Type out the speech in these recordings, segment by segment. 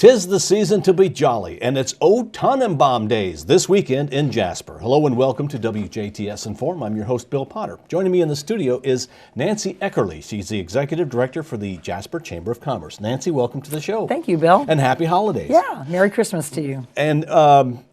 'Tis the season to be jolly, and it's O'Tannenbaum Days this weekend in Jasper. Hello and welcome to WJTS-inform. I'm your host, Bill Potter. Joining me in the studio is Nancy Eckerle. She's the Executive Director for the Jasper Chamber of Commerce. Nancy, welcome to the show. Thank you, Bill. And happy holidays. Yeah, Merry Christmas to you. And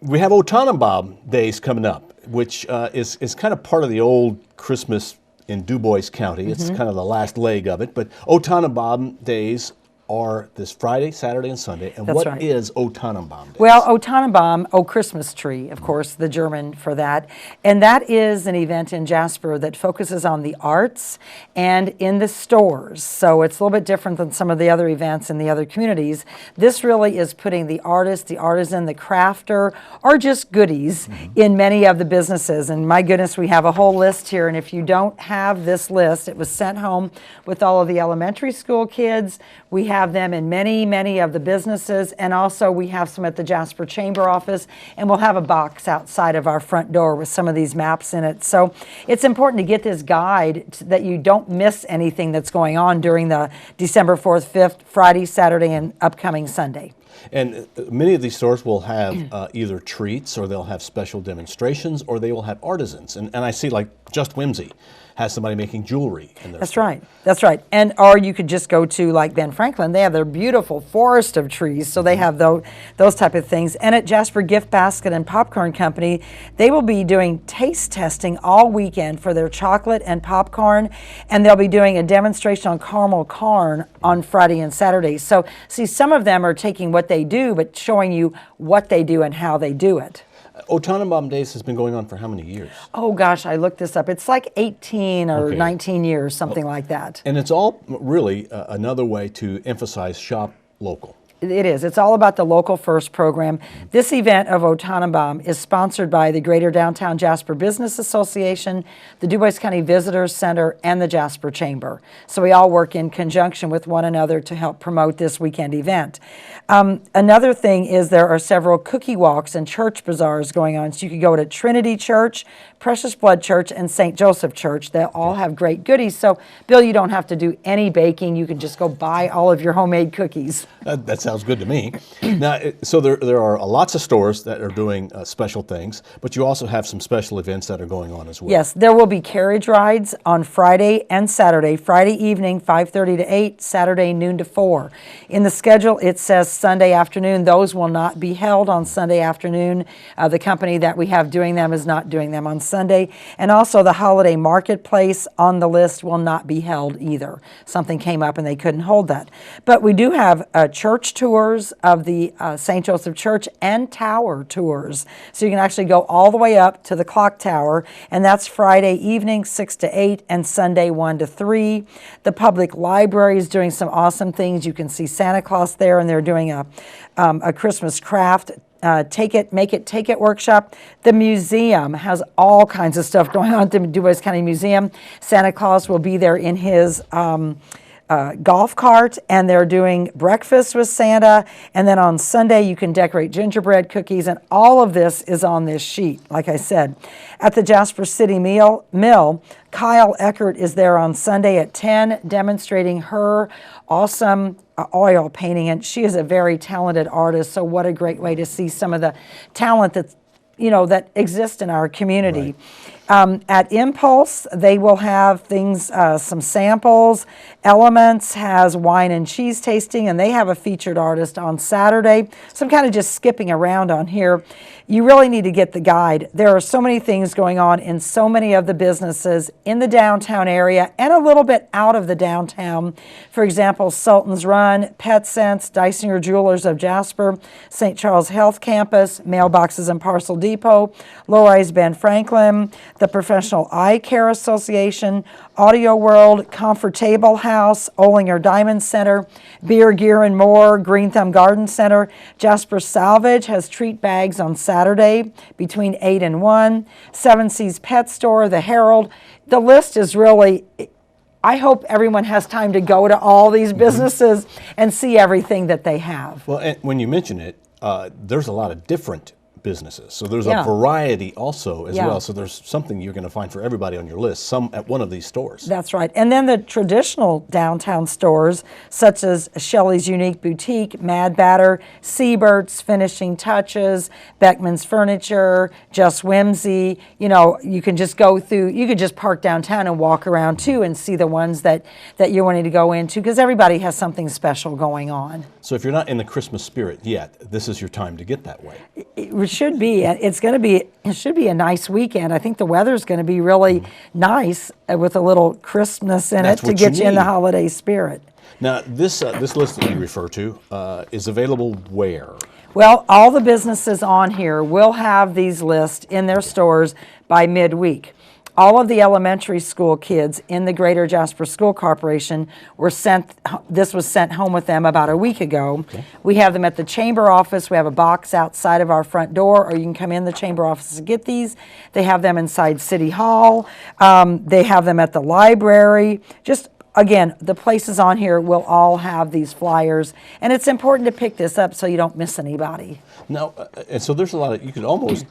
we have O'Tannenbaum Days coming up, which is kind of part of the old Christmas in Du Bois County. It's kind of the last leg of it, but O'Tannenbaum Days are this Friday, Saturday, and Sunday. And That's what right. is O'Tannenbaum Days? Well, O'Tannenbaum, Christmas tree, of course, the German for that. And that is an event in Jasper that focuses on the arts and in the stores. So it's a little bit different than some of the other events in the other communities. This really is putting the artist, the artisan, the crafter, or just goodies in many of the businesses. And my goodness, we have a whole list here. And if you don't have this list, it was sent home with all of the elementary school kids. We have them in many of the businesses, and also we have some at the Jasper Chamber office, and we'll have a box outside of our front door with some of these maps in it. So it's important to get this guide that you don't miss anything that's going on during the December 4th, 5th, Friday, Saturday, and upcoming Sunday. And many of these stores will have either treats, or they'll have special demonstrations, or they will have artisans. And I see, like, Just Whimsy has somebody making jewelry in their That's store. right. That's right. And or you could just go to like Ben Franklin. They have their beautiful forest of trees, so they have those type of things. And at Jasper Gift Basket and Popcorn Company, they will be doing taste testing all weekend for their chocolate and popcorn, and they'll be doing a demonstration on caramel corn on Friday and Saturday. So see, some of them are taking what they do, but showing you what they do and how they do it. O'Tannenbaum Days has been going on for how many years? Oh gosh, I looked this up. It's like 18 or Okay. 19 years, something like that. And it's all really another way to emphasize shop local. It is. It's all about the Local First program. This event of O'Tannenbaum is sponsored by the Greater Downtown Jasper Business Association, the Du Bois County Visitors Center, and the Jasper Chamber. So we all work in conjunction with one another to help promote this weekend event. Another thing is there are several cookie walks and church bazaars going on. So you could go to Trinity Church, Precious Blood Church, and St. Joseph Church. They all have great goodies. So, Bill, you don't have to do any baking. You can just go buy all of your homemade cookies. That sounds good to me. Now, so there are lots of stores that are doing special things, but you also have some special events that are going on as well. Yes, there will be carriage rides on Friday and Saturday. Friday evening, 5:30 to 8, Saturday noon to 4. In the schedule, it says Sunday afternoon. Those will not be held on Sunday afternoon. The company that we have doing them is not doing them on Sunday. And also the holiday marketplace on the list will not be held either. Something came up and they couldn't hold that. But we do have church tours of the St. Joseph Church and tower tours. So you can actually go all the way up to the clock tower, and that's Friday evening 6 to 8 and Sunday 1 to 3. The public library is doing some awesome things. You can see Santa Claus there, and they're doing a Christmas craft Take It, Make It, Take It workshop. The museum has all kinds of stuff going on at the Du Bois County Museum. Santa Claus will be there in his golf cart, and they're doing breakfast with Santa. And then on Sunday, you can decorate gingerbread cookies, and all of this is on this sheet, like I said. At the Jasper City Mill, Kyle Eckert is there on Sunday at 10, demonstrating her awesome oil painting, and she is a very talented artist, so what a great way to see some of the talent that's that exist in our community. Right. At Impulse, they will have things, some samples. Elements has wine and cheese tasting, and they have a featured artist on Saturday. So I'm kind of just skipping around on here. You really need to get the guide. There are so many things going on in so many of the businesses in the downtown area and a little bit out of the downtown. For example, Sultan's Run, Pet Sense, Dysinger Jewelers of Jasper, St. Charles Health Campus, Mailboxes and Parcel Depot, Low-Rise Ben Franklin, the Professional Eye Care Association, Audio World, Comfortable House, Olinger Diamond Center, Beer, Gear and More, Green Thumb Garden Center. Jasper Salvage has treat bags on Saturday between 8 and 1. Seven Seas Pet Store, the Herald. The list is really, I hope everyone has time to go to all these businesses and see everything that they have. Well, and when you mention it, there's a lot of different businesses. So there's Yeah. a variety also as Yeah. well. So there's something you're going to find for everybody on your list, some at one of these stores. That's right. And then the traditional downtown stores, such as Shelley's Unique Boutique, Mad Batter, Siebert's Finishing Touches, Beckman's Furniture, Just Whimsy. You know, you can just go through, you could just park downtown and walk around too and see the ones that you're wanting to go into, because everybody has something special going on. So if you're not in the Christmas spirit yet, this is your time to get that way. It should be. It should be a nice weekend. I think the weather's going to be really nice with a little crispness in That's it to what get you you in the need. holiday spirit. Now, this list that you refer to is available where? Well, all the businesses on here will have these lists in their stores by midweek. All of the elementary school kids in the Greater Jasper School Corporation this was sent home with them about a week ago. Okay. We have them at the chamber office. We have a box outside of our front door, or you can come in the chamber office to get these. They have them inside City Hall. They have them at the library. Just again, the places on here will all have these flyers, and it's important to pick this up so you don't miss anybody. Now, and so there's a lot of, you could almost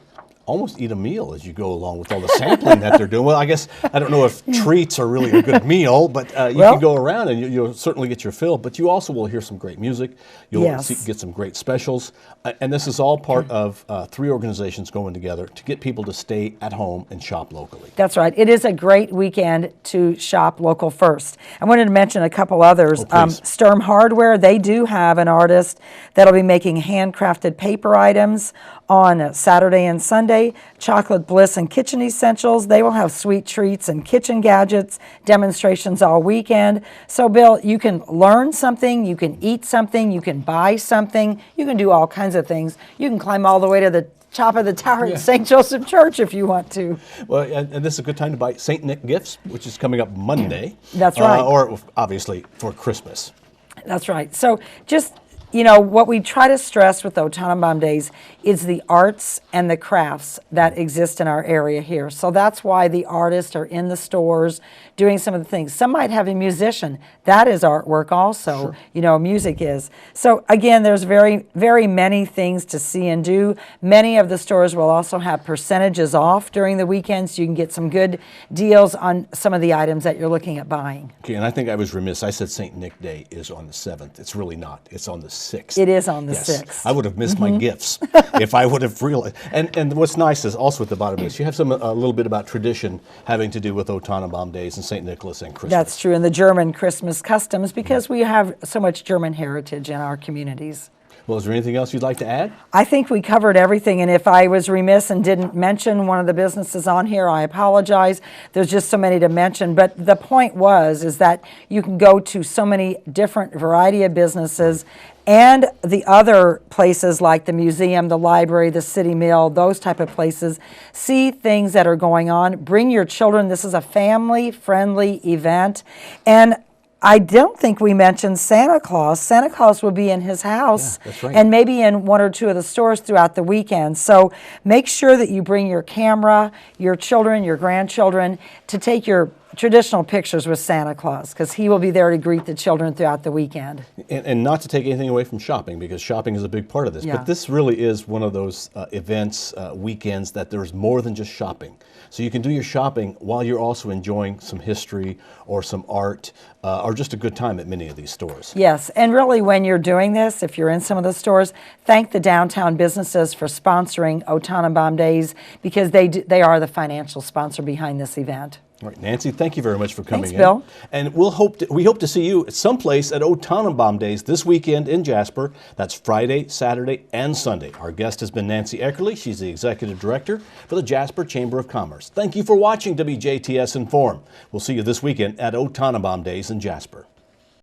eat a meal as you go along with all the sampling that they're doing. Well, I guess, I don't know if treats are really a good meal, but you can go around and you'll certainly get your fill, but you also will hear some great music. You'll get some great specials. And this is all part of 3 organizations going together to get people to stay at home and shop locally. That's right. It is a great weekend to shop local first. I wanted to mention a couple others. Sturm Hardware, they do have an artist that'll be making handcrafted paper items on Saturday and Sunday. Chocolate Bliss and Kitchen Essentials, they will have sweet treats and kitchen gadgets demonstrations all weekend. So Bill, you can learn something, you can eat something, you can buy something, you can do all kinds of things. You can climb all the way to the top of the tower at St. Joseph Church if you want to. Well, and this is a good time to buy St. Nick gifts, which is coming up Monday. That's right. Or obviously for Christmas. That's right. So just, you know, what we try to stress with the O'Tannenbaum Days is the arts and the crafts that exist in our area here. So that's why the artists are in the stores doing some of the things. Some might have a musician. That is artwork also. Sure. You know, music is. So again, there's very, very many things to see and do. Many of the stores will also have percentages off during the weekend, so you can get some good deals on some of the items that you're looking at buying. Okay, and I think I was remiss. I said St. Nick Day is on the 7th. It's really not. It's on the 6th. It is on the 6th. I would have missed my gifts if I would have realized. And what's nice is also at the bottom of this, you have a little bit about tradition having to do with O'Tannenbaum Days and St. Nicholas and Christmas. That's true, and the German Christmas customs, because we have so much German heritage in our communities. Well, is there anything else you'd like to add? I think we covered everything, and if I was remiss and didn't mention one of the businesses on here, I apologize. There's just so many to mention, but the point is that you can go to so many different variety of businesses and the other places like the museum, the library, the city mill, those type of places, see things that are going on. Bring your children. This is a family-friendly event, and I don't think we mentioned Santa Claus. Santa Claus will be in his house, that's right, and maybe in 1 or 2 of the stores throughout the weekend. So make sure that you bring your camera, your children, your grandchildren, to take your traditional pictures with Santa Claus, because he will be there to greet the children throughout the weekend. And not to take anything away from shopping, because shopping is a big part of this. Yeah. But this really is one of those events, weekends, that there's more than just shopping. So you can do your shopping while you're also enjoying some history or some art or just a good time at many of these stores. Yes, and really when you're doing this, if you're in some of the stores, thank the downtown businesses for sponsoring O'Tannenbaum Days, because they are the financial sponsor behind this event. All right, Nancy, thank you very much for coming in. Thanks, Bill. And we hope to see you at someplace at O'Tannenbaum Days this weekend in Jasper. That's Friday, Saturday, and Sunday. Our guest has been Nancy Eckerle. She's the Executive Director for the Jasper Chamber of Commerce. Thank you for watching WJTS Inform. We'll see you this weekend at O'Tannenbaum Days in Jasper.